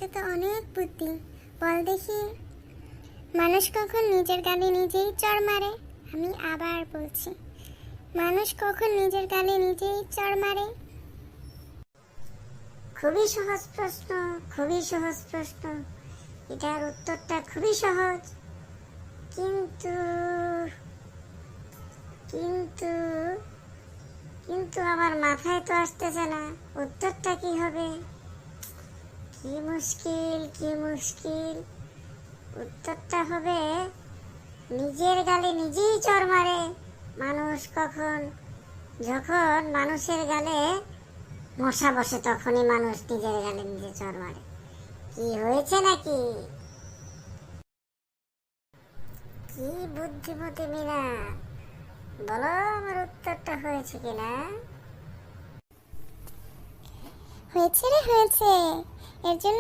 এটা তো অনেক বুদ্ধি। বল দেখি, মানুষ কখন নিজের গালে নিজেই চড় মারে? আমি আবার বলছি, মানুষ কখন নিজের গালে নিজেই চড় মারে? খুবই সহজ প্রশ্ন, খুবই সহজ প্রশ্ন। এটার উত্তরটা খুবই সহজ, কিন্তু কিন্তু কিন্তু আমার মাথায় তো আসতেছে না উত্তরটা কি হবে। কি মুশকিল, কি মুশকিল। উত্তরটা হবে নিজের গালে নিজেই চড় মারে মানুষ কখন, যখন মানুষের গালে মশা বসে তখনই মানুষ নিজের গালে নিজে চড় মারে। কি হয়েছে নাকি? কি বুদ্ধিমতী মিনা, বলো আমার উত্তরটা হয়েছে কিনা। হয়েছে রে, হয়েছে। এর জন্য